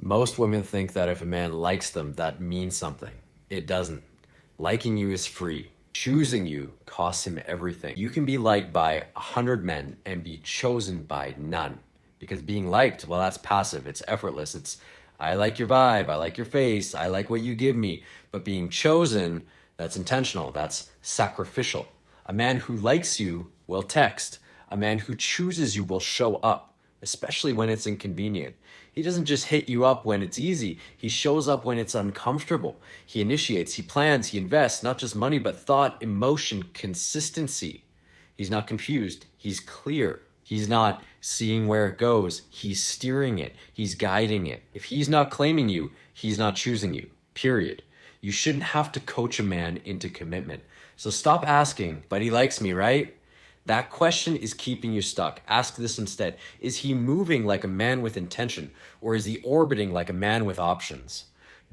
Most women think that if a man likes them, that means something. It doesn't. Liking you is free. Choosing you costs him everything. You can be liked by 100 men and be chosen by none. Because being liked, well, that's passive. It's effortless. It's, I like your vibe. I like your face. I like what you give me. But being chosen, that's intentional. That's sacrificial. A man who likes you will text. A man who chooses you will show up, especially when it's inconvenient. He doesn't just hit you up when it's easy. He shows up when it's uncomfortable. He initiates, he plans, he invests, not just money, but thought, emotion, consistency. He's not confused. He's clear. He's not seeing where it goes. He's steering it. He's guiding it. If he's not claiming you, he's not choosing you, period. You shouldn't have to coach a man into commitment. So stop asking, but he likes me, right? That question is keeping you stuck. Ask this instead. Is he moving like a man with intention, or is he orbiting like a man with options?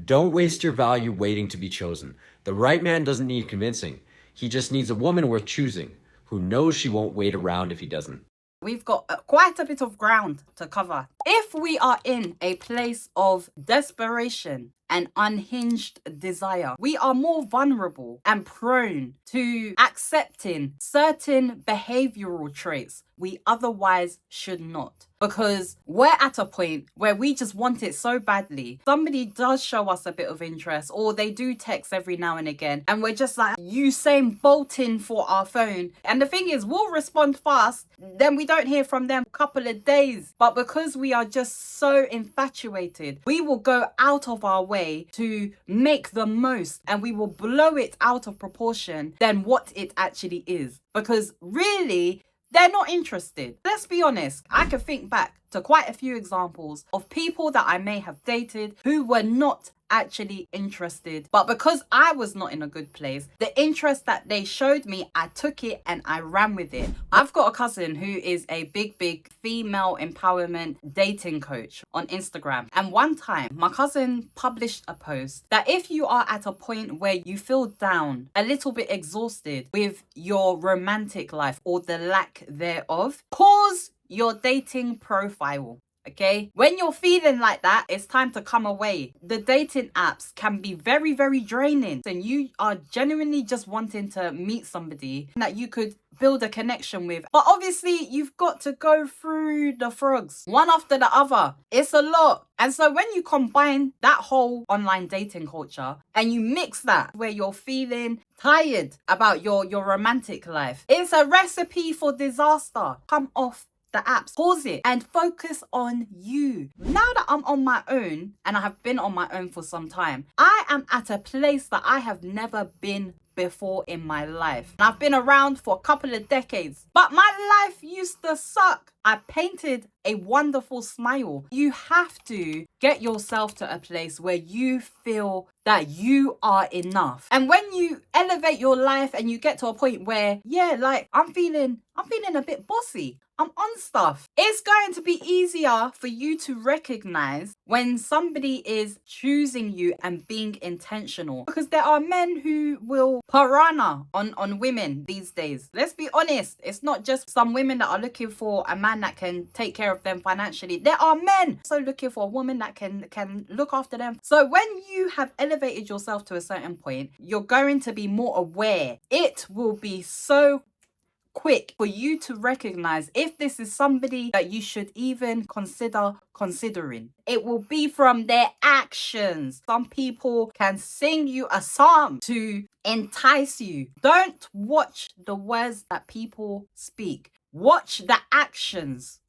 Don't waste your value waiting to be chosen. The right man doesn't need convincing. He just needs a woman worth choosing, who knows she won't wait around if he doesn't. We've got quite a bit of ground to cover. If we are in a place of desperation and unhinged desire, we are more vulnerable and prone to accepting certain behavioral traits we otherwise should not. Because we're at a point where we just want it so badly. Somebody does show us a bit of interest, or they do text every now and again, and we're just like Usain Bolting for our phone. And the thing is, we'll respond fast, then we don't hear from them a couple of days. But because we are just so infatuated, we will go out of our way to make the most, and we will blow it out of proportion than what it actually is. Because really, they're not interested. Let's be honest. I can think back to quite a few examples of people that I may have dated who were not actually interested. But because I was not in a good place, the interest that they showed me, I took it and I ran with it. I've got a cousin who is a big female empowerment dating coach on Instagram. And one time, my cousin published a post that if you are at a point where you feel down, a little bit exhausted with your romantic life or the lack thereof, pause your dating profile. Okay, when you're feeling like that, it's time to come away. The dating apps can be very draining, and you are genuinely just wanting to meet somebody that you could build a connection with. But obviously, you've got to go through the frogs one after the other. It's a lot. And so when you combine that whole online dating culture and you mix that where you're feeling tired about your romantic life, it's a recipe for disaster. Come off the apps, pause it and focus on you. Now that I'm on my own, and I have been on my own for some time, I am at a place that I have never been before in my life. And I've been around for a couple of decades, but my life used to suck. I painted a wonderful smile. You have to get yourself to a place where you feel that you are enough. And when you elevate your life and you get to a point where, yeah, like I'm feeling a bit bossy, I'm on stuff, it's going to be easier for you to recognize when somebody is choosing you and being intentional. Because there are men who will piranha on women these days. Let's be honest, it's not just some women that are looking for a man that can take care of them financially. There are men so looking for a woman that can look after them. So when you have elevated yourself to a certain point, you're going to be more aware. It will be so quick for you to recognize if this is somebody that you should even considering. It will be from their actions. Some people can sing you a song to entice you. Don't watch the words that people speak. Watch the actions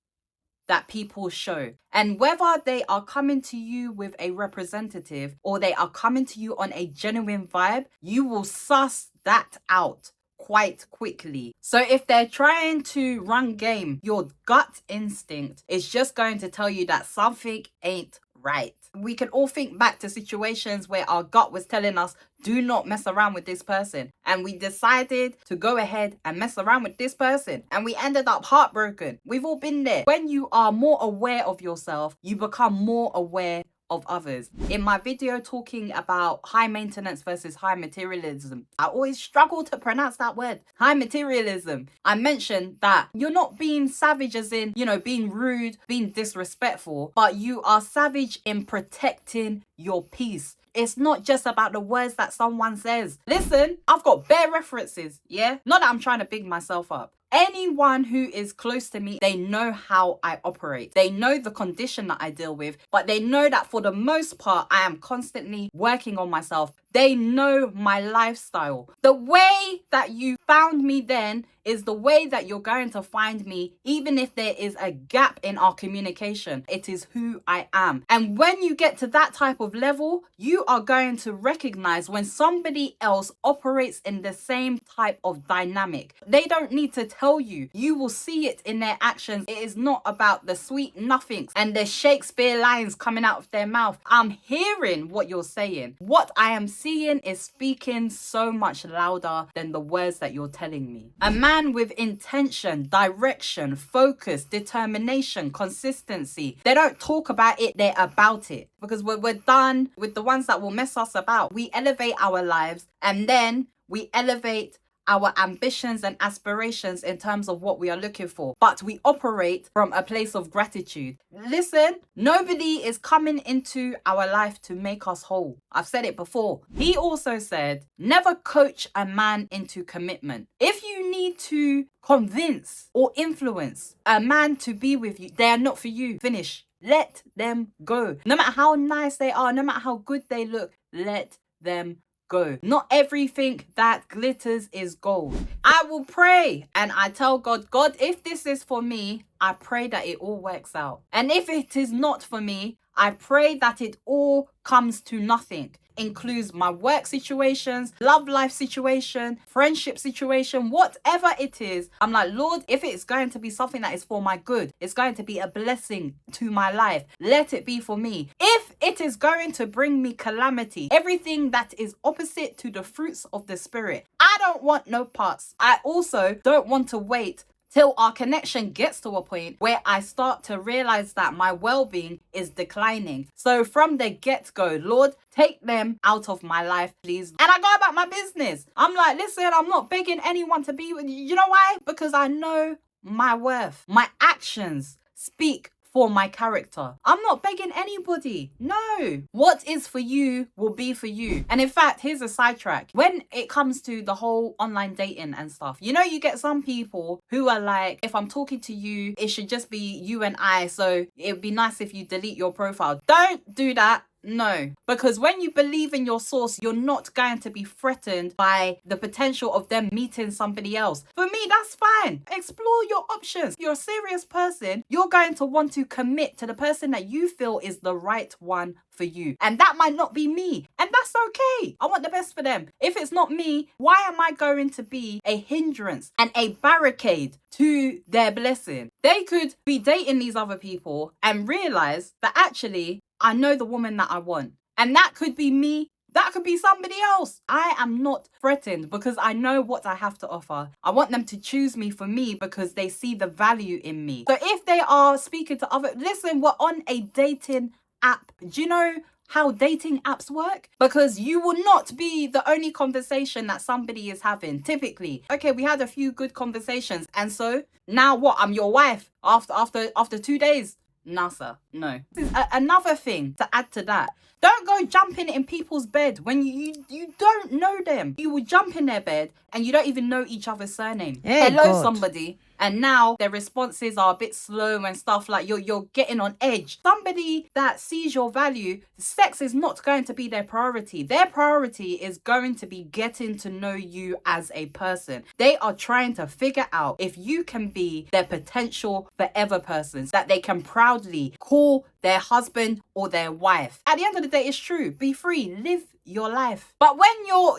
that people show. And whether they are coming to you with a representative or they are coming to you on a genuine vibe, you will suss that out quite quickly. So if they're trying to run game, your gut instinct is just going to tell you that something ain't right. We can all think back to situations where our gut was telling us, do not mess around with this person. And we decided to go ahead and mess around with this person. And we ended up heartbroken. We've all been there. When you are more aware of yourself, you become more aware of others. In my video talking about high maintenance versus high materialism, I always struggle to pronounce that word, high materialism. I mentioned that you're not being savage as in, being rude, being disrespectful, but you are savage in protecting your peace. It's not just about the words that someone says. Listen, I've got bare references, yeah? Not that I'm trying to big myself up. Anyone who is close to me, they know how I operate. They know the condition that I deal with, but they know that for the most part, I am constantly working on myself. They know my lifestyle. The way that you found me then is the way that you're going to find me, even if there is a gap in our communication. It is who I am. And when you get to that type of level, you are going to recognize when somebody else operates in the same type of dynamic. They don't need to tell you. You will see it in their actions. It is not about the sweet nothings and the Shakespeare lines coming out of their mouth. I'm hearing what you're saying. What I am seeing is speaking so much louder than the words that you're telling me. A man with intention, direction, focus, determination, consistency. They don't talk about it, they're about it. Because we're done with the ones that will mess us about. We elevate our lives and then we elevate our ambitions and aspirations in terms of what we are looking for. But we operate from a place of gratitude. Listen, nobody is coming into our life to make us whole. I've said it before. He also said, never coach a man into commitment. If you need to convince or influence a man to be with you, they are not for you. Finish. Let them go. No matter how nice they are, no matter how good they look, let them go. Not everything that glitters is gold. I will pray and I tell God, God, if this is for me, I pray that it all works out. And if it is not for me, I pray that it all comes to nothing. Includes my work situations, love life situation, friendship situation, whatever it is. I'm like, Lord, if it's going to be something that is for my good, it's going to be a blessing to my life, let it be for me. If it is going to bring me calamity, everything that is opposite to the fruits of the Spirit, I don't want no parts. I also don't want to wait till our connection gets to a point where I start to realize that my well-being is declining. So from the get-go, Lord, take them out of my life, please. And I go about my business. I'm like, listen, I'm not begging anyone to be with you. You know why? Because I know my worth. My actions speak for my character. I'm not begging anybody. No. What is for you will be for you. And in fact, here's a sidetrack. When it comes to the whole online dating and stuff, you get some people who are like, if I'm talking to you, it should just be you and I. So it'd be nice if you delete your profile. Don't do that. No, because when you believe in your source, you're not going to be threatened by the potential of them meeting somebody else. For me, that's fine. Explore your options. If you're a serious person, you're going to want to commit to the person that you feel is the right one for you. And that might not be me. And that's okay. I want the best for them. If it's not me, why am I going to be a hindrance and a barricade to their blessing? They could be dating these other people and realize that actually, I know the woman that I want. And that could be me. That could be somebody else. I am not threatened because I know what I have to offer. I want them to choose me for me because they see the value in me. So if they are speaking to listen, we're on a dating app. Do you know how dating apps work? Because you will not be the only conversation that somebody is having. Typically, okay, we had a few good conversations. And so now what? I'm your wife after 2 days. Nah, sir, no. This is another thing to add to that. Don't go jumping in people's bed when you don't know them. You will jump in their bed and you don't even know each other's surname. Hey, hello, God. somebody. And now their responses are a bit slow and stuff, like you're getting on edge. Somebody that sees your value, sex is not going to be their priority. Their priority is going to be getting to know you as a person. They are trying to figure out if you can be their potential forever persons that they can proudly call their husband or their wife. At the end of the day, it's true. Be free. Live your life. But when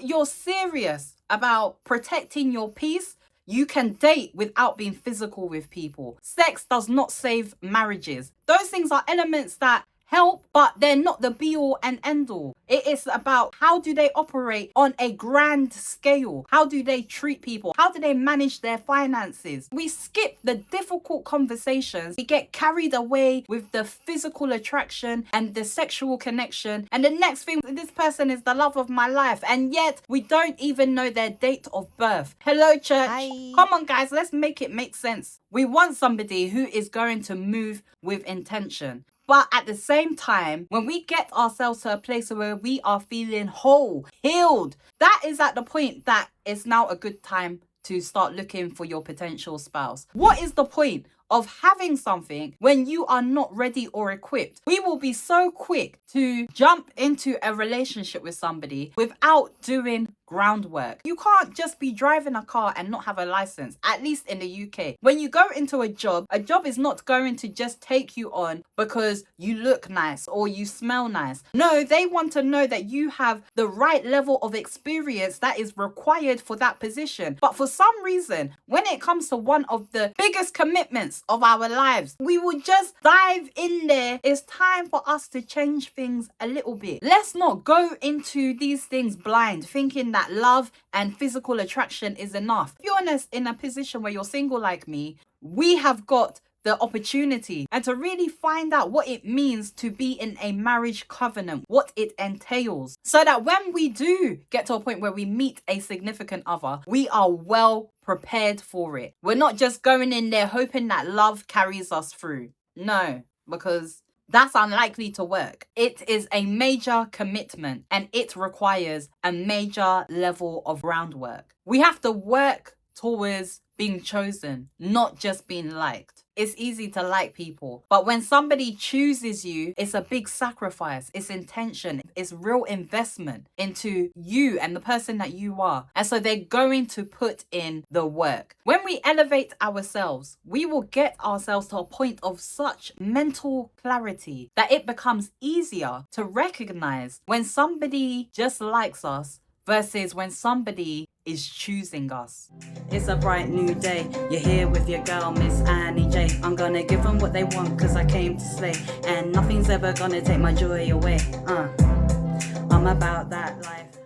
you're serious about protecting your peace, you can date without being physical with people. Sex does not save marriages. Those things are elements that help, but they're not the be all and end all. It is about how do they operate on a grand scale? How do they treat people? How do they manage their finances? We skip the difficult conversations. We get carried away with the physical attraction and the sexual connection. And the next thing, this person is the love of my life. And yet we don't even know their date of birth. Hello, church. Hi. Come on, guys, let's make it make sense. We want somebody who is going to move with intention. But at the same time, when we get ourselves to a place where we are feeling whole, healed, that is at the point that it's now a good time to start looking for your potential spouse. What is the point of having something when you are not ready or equipped? We will be so quick to jump into a relationship with somebody without doing groundwork. You can't just be driving a car and not have a license, at least in the UK. When you go into a job is not going to just take you on because you look nice or you smell nice. No, they want to know that you have the right level of experience that is required for that position. But for some reason, when it comes to one of the biggest commitments of our lives, we will just dive in there. It's time for us to change things a little bit. Let's not go into these things blind, thinking that love and physical attraction is enough. If you're in a position where you're single like me, we have got the opportunity and to really find out what it means to be in a marriage covenant, what it entails, so that when we do get to a point where we meet a significant other, we are well prepared for it. We're not just going in there hoping that love carries us through. No, because that's unlikely to work. It is a major commitment and it requires a major level of groundwork. We have to work towards being chosen, not just being liked. It's easy to like people, but when somebody chooses you, it's a big sacrifice. It's intention. It's real investment into you and the person that you are. And so they're going to put in the work. When we elevate ourselves, we will get ourselves to a point of such mental clarity that it becomes easier to recognize when somebody just likes us versus when somebody is choosing us. It's a bright new day. You're here with your girl, Miss Annie J. I'm gonna give them what they want cause I came to slay. And nothing's ever gonna take my joy away. I'm about that life.